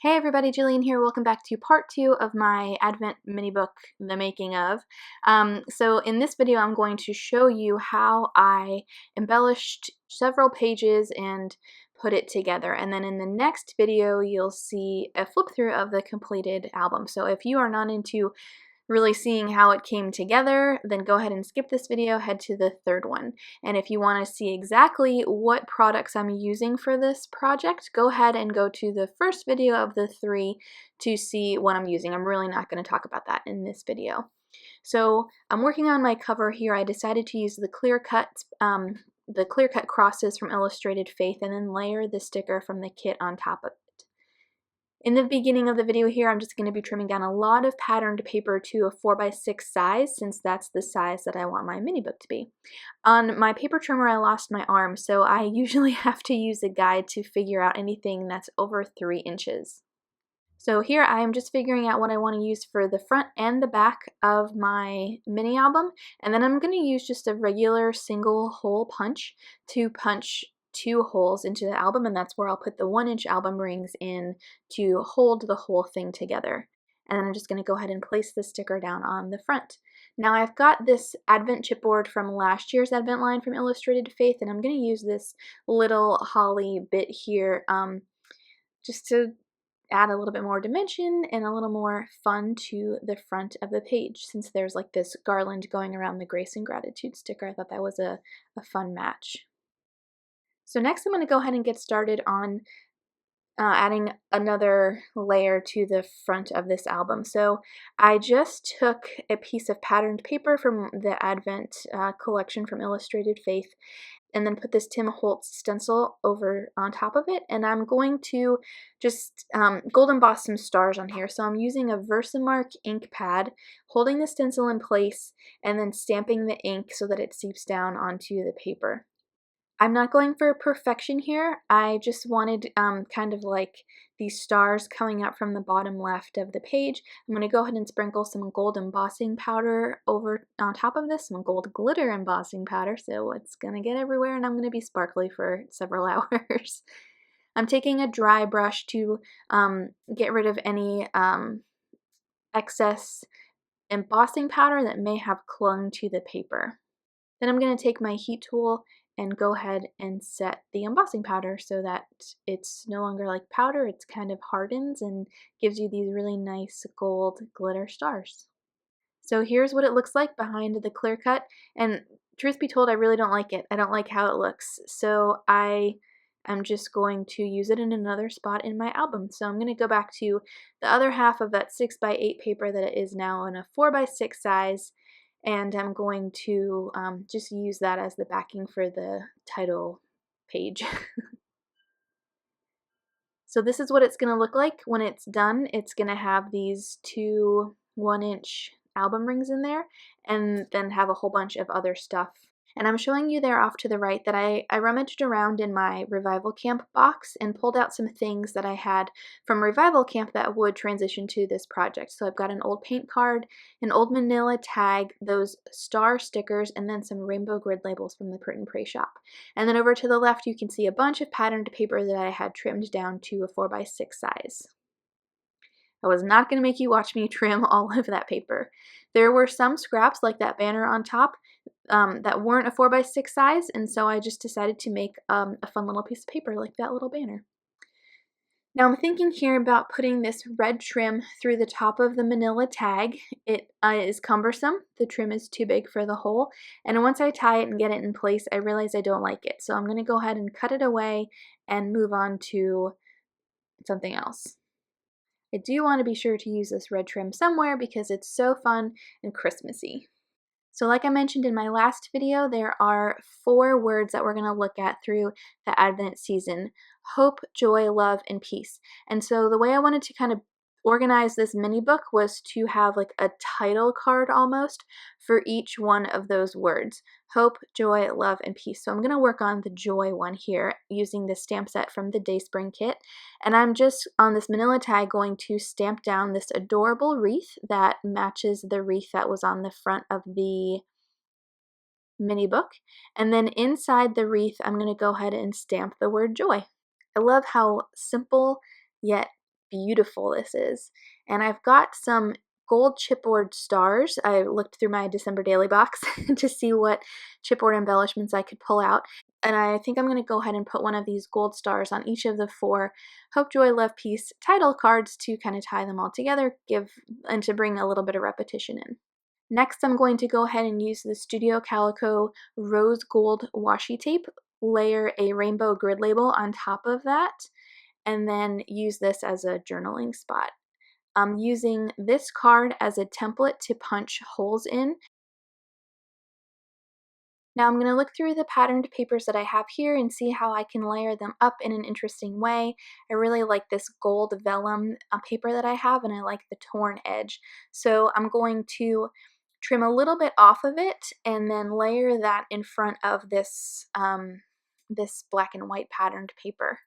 Hey everybody, Jillian here. Welcome back to part 2 of my Advent mini book, The Making of. So in this video, I'm going to show you how I embellished several pages and put it together. And then in the next video, you'll see a flip through of the completed album. So if you are not into really seeing how it came together, then go ahead and skip this video, head to the third one. And if you want to see exactly what products I'm using for this project, go ahead and go to the first video of the 3 to see what I'm using. I'm really not going to talk about that in this video. So I'm working on my cover here. I decided to use the clear cut crosses from Illustrated Faith and then layer the sticker from the kit on top of it. In the beginning of the video here, I'm just going to be trimming down a lot of patterned paper to a 4x6 size, since that's the size that I want my mini book to be. On my paper trimmer, I lost my arm, so I usually have to use a guide to figure out anything that's over 3 inches. So here I am just figuring out what I want to use for the front and the back of my mini album, and then I'm going to use just a regular single hole punch to punch 2 holes into the album, and that's where I'll put the 1-inch album rings in to hold the whole thing together. And then I'm just going to go ahead and place the sticker down on the front. Now I've got this Advent chipboard from last year's Advent line from Illustrated Faith, and I'm going to use this little holly bit here just to add a little bit more dimension and a little more fun to the front of the page, since there's like this garland going around the Grace and Gratitude sticker. I thought that was a fun match. So next I'm going to go ahead and get started on adding another layer to the front of this album. So I just took a piece of patterned paper from the Advent collection from Illustrated Faith and then put this Tim Holtz stencil over on top of it, and I'm going to just gold emboss some stars on here. So I'm using a Versamark ink pad, holding the stencil in place and then stamping the ink so that it seeps down onto the paper. I'm not going for perfection here. I just wanted kind of like these stars coming out from the bottom left of the page. I'm going to go ahead and sprinkle some gold embossing powder over on top of this, some gold glitter embossing powder, so it's going to get everywhere and I'm going to be sparkly for several hours. I'm taking a dry brush to get rid of any excess embossing powder that may have clung to the paper. Then I'm going to take my heat tool and go ahead and set the embossing powder so that it's no longer like powder, it's kind of hardens and gives you these really nice gold glitter stars. So here's what it looks like behind the clear cut, and truth be told, I really don't like it. I don't like how it looks, so I am just going to use it in another spot in my album. So I'm going to go back to the other half of that 6x8 paper that it is now in a 4x6 size, and I'm going to just use that as the backing for the title page. So this is what it's going to look like when it's done. It's going to have these 2 1-inch album rings in there, and then have a whole bunch of other stuff. And I'm showing you there off to the right that I rummaged around in my Revival Camp box and pulled out some things that I had from Revival Camp that would transition to this project. So I've got an old paint card, an old manila tag, those star stickers, and then some rainbow grid labels from the Print and Pray shop. And then over to the left you can see a bunch of patterned paper that I had trimmed down to a 4x6 size. I was not going to make you watch me trim all of that paper. There were some scraps like that banner on top that weren't a 4x6 size, and so I just decided to make a fun little piece of paper like that little banner. Now I'm thinking here about putting this red trim through the top of the manila tag. It is cumbersome. The trim is too big for the hole, and once I tie it and get it in place, I realize I don't like it. So I'm going to go ahead and cut it away and move on to something else. I do want to be sure to use this red trim somewhere because it's so fun and Christmassy. So like I mentioned in my last video, there are 4 words that we're going to look at through the Advent season: hope, joy, love, and peace. And so the way I wanted to kind of organize this mini book was to have like a title card almost for each one of those words: hope, joy, love, and peace. So I'm going to work on the joy one here using the stamp set from the DaySpring kit. And I'm just on this manila tag going to stamp down this adorable wreath that matches the wreath that was on the front of the mini book. And then inside the wreath, I'm going to go ahead and stamp the word joy. I love how simple yet beautiful this is. And I've got some gold chipboard stars. I looked through my December daily box to see what chipboard embellishments I could pull out. And I think I'm going to go ahead and put one of these gold stars on each of the 4 Hope, Joy, Love, Peace title cards to kind of tie them all together, and to bring a little bit of repetition in. Next, I'm going to go ahead and use the Studio Calico Rose Gold Washi Tape, layer a rainbow grid label on top of that, and then use this as a journaling spot. I'm using this card as a template to punch holes in. Now I'm going to look through the patterned papers that I have here and see how I can layer them up in an interesting way. I really like this gold vellum paper that I have, and I like the torn edge. So I'm going to trim a little bit off of it and then layer that in front of this, this black and white patterned paper.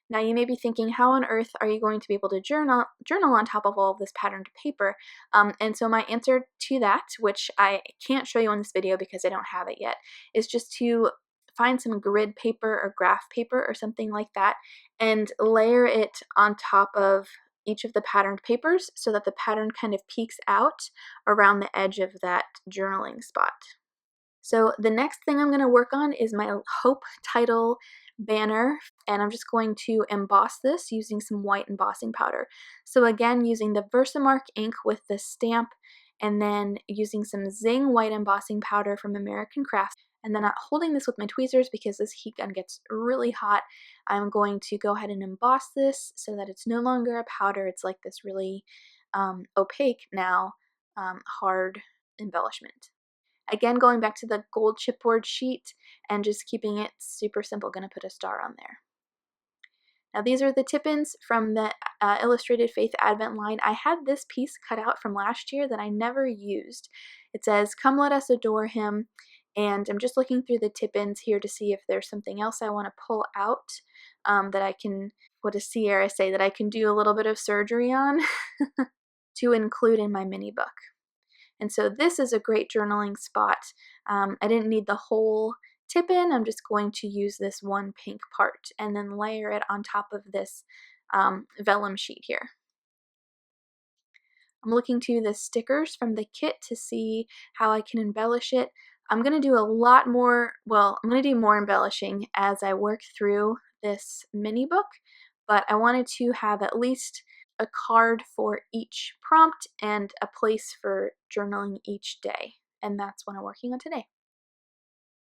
Now you may be thinking, how on earth are you going to be able to journal on top of all of this patterned paper? And so my answer to that, which I can't show you in this video because I don't have it yet, is just to find some grid paper or graph paper or something like that and layer it on top of each of the patterned papers so that the pattern kind of peeks out around the edge of that journaling spot. So the next thing I'm going to work on is my Hope title banner, and I'm just going to emboss this using some white embossing powder. So again, using the Versamark ink with the stamp, and then using some Zing white embossing powder from American Crafts, and then holding this with my tweezers because this heat gun gets really hot, I'm going to go ahead and emboss this so that it's no longer a powder. It's like this really opaque now, hard embellishment. Again, going back to the gold chipboard sheet and just keeping it super simple, going to put a star on there. Now these are the tip-ins from the Illustrated Faith Advent line. I had this piece cut out from last year that I never used. It says, "Come let us adore him," and I'm just looking through the tip-ins here to see if there's something else I want to pull out that I can, what does Sierra say, that I can do a little bit of surgery on to include in my mini book. And so this is a great journaling spot. I didn't need the whole tip in. I'm just going to use this one pink part and then layer it on top of this vellum sheet here. I'm looking to the stickers from the kit to see how I can embellish it. I'm going to do a lot more, well, I'm going to do more embellishing as I work through this mini book, but I wanted to have at least a card for each prompt and a place for journaling each day, and that's what I'm working on today.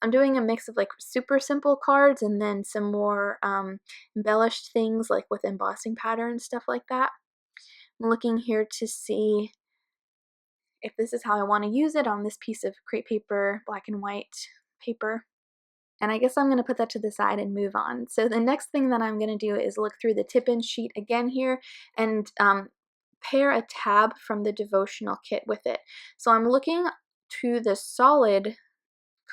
I'm doing a mix of like super simple cards and then some more embellished things like with embossing powder and stuff like that. I'm looking here to see if this is how I want to use it on this piece of crepe paper, black and white paper. And I guess I'm going to put that to the side and move on. So the next thing that I'm going to do is look through the tip-in sheet again here and pair a tab from the devotional kit with it. So I'm looking to the solid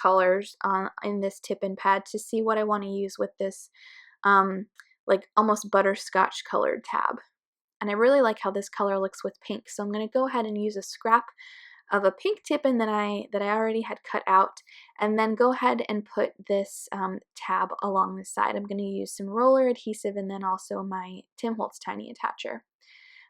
colors in this tip-in pad to see what I want to use with this like almost butterscotch colored tab. And I really like how this color looks with pink. So I'm going to go ahead and use a scrap of a pink tip-in that I already had cut out, and then go ahead and put this tab along the side. I'm going to use some roller adhesive and then also my Tim Holtz Tiny Attacher.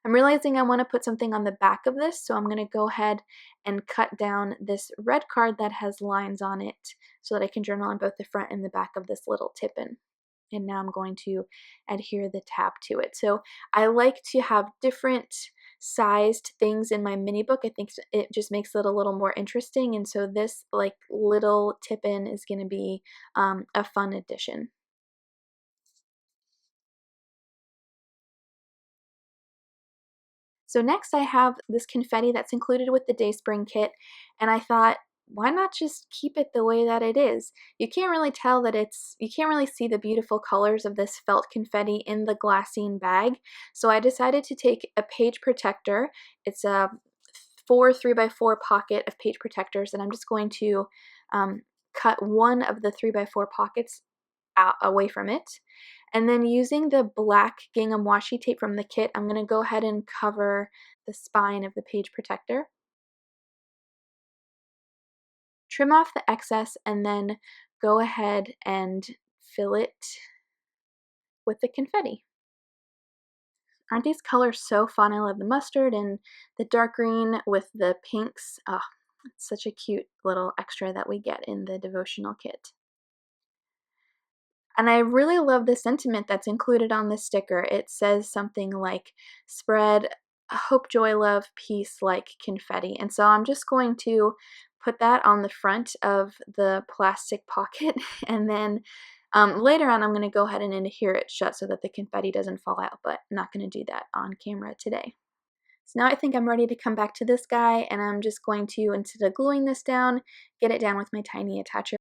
I'm realizing I want to put something on the back of this, so I'm going to go ahead and cut down this red card that has lines on it so that I can journal on both the front and the back of this little tip-in. And now I'm going to adhere the tab to it. So I like to have different sized things in my mini book. I think it just makes it a little more interesting, and so this like little tip-in is going to be a fun addition. So next I have this confetti that's included with the DaySpring kit, and I thought, why not just keep it the way that it is? You can't really tell that you can't really see the beautiful colors of this felt confetti in the glassine bag. So I decided to take a page protector. It's a 4 3x4 pocket of page protectors, and I'm just going to cut one of the 3x4 pockets away from it. And then using the black gingham washi tape from the kit, I'm going to go ahead and cover the spine of the page protector. Trim off the excess and then go ahead and fill it with the confetti. Aren't these colors so fun? I love the mustard and the dark green with the pinks. Oh, it's such a cute little extra that we get in the devotional kit. And I really love the sentiment that's included on the sticker. It says something like, spread hope, joy, love, peace like confetti. And so I'm just going to put that on the front of the plastic pocket. And then later on, I'm going to go ahead and adhere it shut so that the confetti doesn't fall out, but I'm not going to do that on camera today. So now I think I'm ready to come back to this guy, and I'm just going to, instead of gluing this down, get it down with my tiny attacher.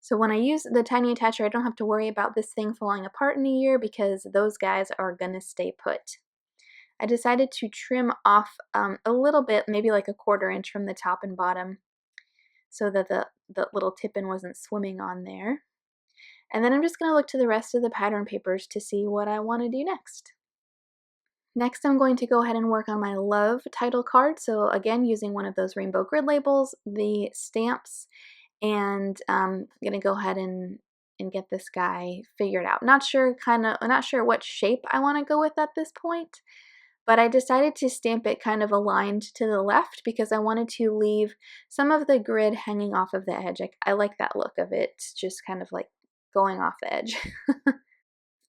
So when I use the tiny attacher, I don't have to worry about this thing falling apart in a year because those guys are gonna stay put. I decided to trim off a little bit, maybe like a 1/4 inch from the top and bottom, so that the little tip-in wasn't swimming on there. And then I'm just gonna look to the rest of the pattern papers to see what I wanna do next. Next, I'm going to go ahead and work on my love title card. So again, using one of those rainbow grid labels, the stamps, and I'm gonna go ahead and get this guy figured out. Not sure what shape I want to go with at this point, but I decided to stamp it kind of aligned to the left because I wanted to leave some of the grid hanging off of the edge. I like that look of it, just kind of like going off the edge.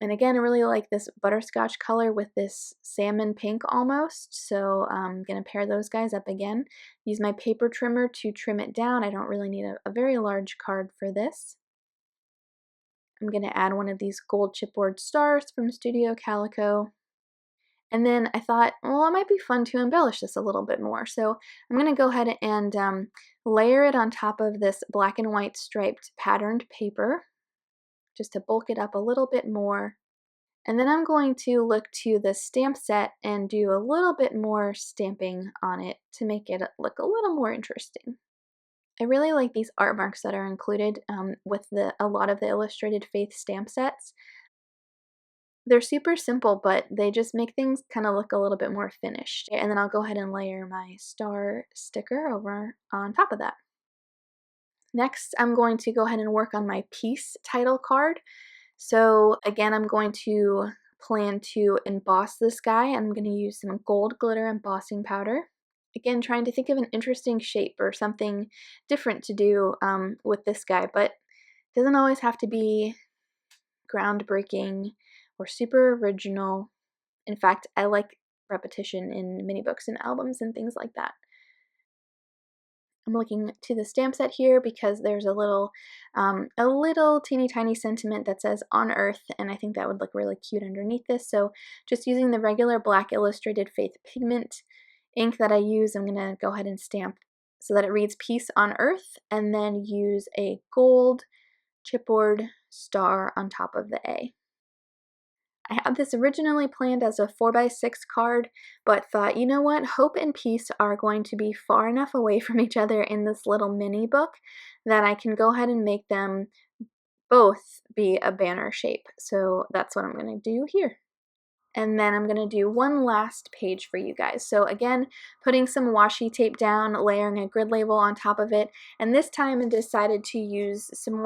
And again, I really like this butterscotch color with this salmon pink almost, so I'm going to pair those guys up again. Use my paper trimmer to trim it down. I don't really need a very large card for this. I'm going to add one of these gold chipboard stars from Studio Calico. And then I thought, well, it might be fun to embellish this a little bit more. So I'm going to go ahead and layer it on top of this black and white striped patterned paper, just to bulk it up a little bit more. And then I'm going to look to the stamp set and do a little bit more stamping on it to make it look a little more interesting. I really like these art marks that are included with a lot of the Illustrated Faith stamp sets. They're super simple, but they just make things kind of look a little bit more finished. And then I'll go ahead and layer my star sticker over on top of that. Next, I'm going to go ahead and work on my peace title card. So again, I'm going to plan to emboss this guy. I'm going to use some gold glitter embossing powder. Again, trying to think of an interesting shape or something different to do with this guy, but it doesn't always have to be groundbreaking or super original. In fact, I like repetition in mini books and albums and things like that. I'm looking to the stamp set here because there's a little teeny tiny sentiment that says on earth, and I think that would look really cute underneath this. So just using the regular black Illustrated Faith pigment ink that I use, I'm gonna go ahead and stamp so that it reads peace on earth, and then use a gold chipboard star on top of the A. I had this originally planned as a 4x6 card, but thought, you know what, hope and peace are going to be far enough away from each other in this little mini book that I can go ahead and make them both be a banner shape. So that's what I'm going to do here. And then I'm going to do one last page for you guys. So again, putting some washi tape down, layering a grid label on top of it, and this time I decided to use some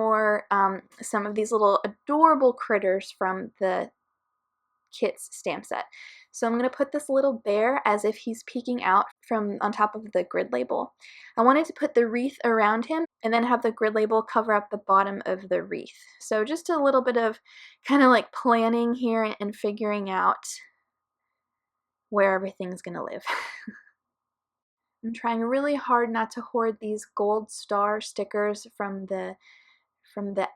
of these little adorable critters from the kit's stamp set. So I'm going to put this little bear as if he's peeking out from on top of the grid label. I wanted to put the wreath around him and then have the grid label cover up the bottom of the wreath. So just a little bit of kind of like planning here and figuring out where everything's going to live. I'm trying really hard not to hoard these gold star stickers from the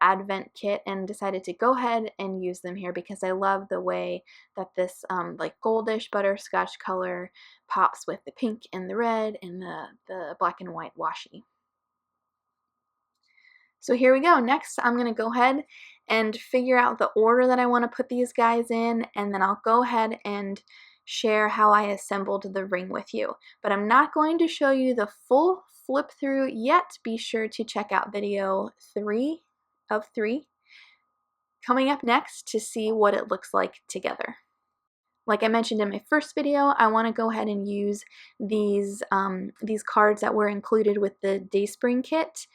Advent kit and decided to go ahead and use them here because I love the way that this like goldish butterscotch color pops with the pink and the red and the black and white washi. So here we go. Next, I'm going to go ahead and figure out the order that I want to put these guys in, and then I'll go ahead and share how I assembled the ring with you. But I'm not going to show you the full flip through yet. Be sure to check out video 3 of 3 coming up next to see what it looks like together. Like I mentioned in my first video, I want to go ahead and use these cards that were included with the DaySpring kit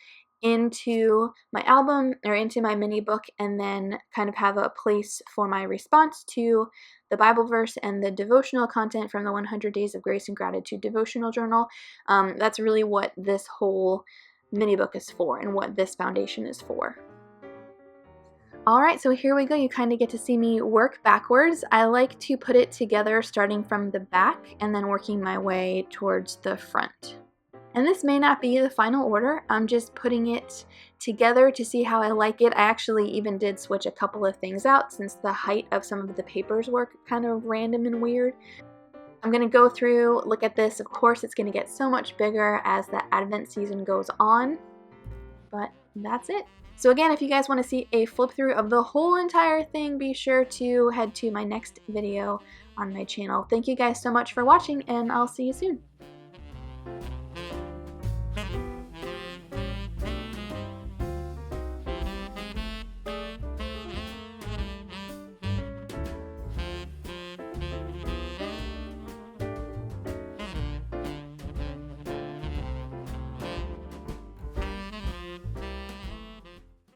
into my album or into my mini book, and then kind of have a place for my response to the Bible verse and the devotional content from the 100 Days of Grace and Gratitude devotional journal. That's really what this whole mini book is for and what this foundation is for. Alright, so here we go. You kind of get to see me work backwards. I like to put it together starting from the back and then working my way towards the front. And this may not be the final order. I'm just putting it together to see how I like it. I actually even did switch a couple of things out since the height of some of the papers were kind of random and weird. I'm going to go through, look at this. Of course, it's going to get so much bigger as the Advent season goes on, but that's it. So again, if you guys want to see a flip through of the whole entire thing, be sure to head to my next video on my channel. Thank you guys so much for watching, and I'll see you soon.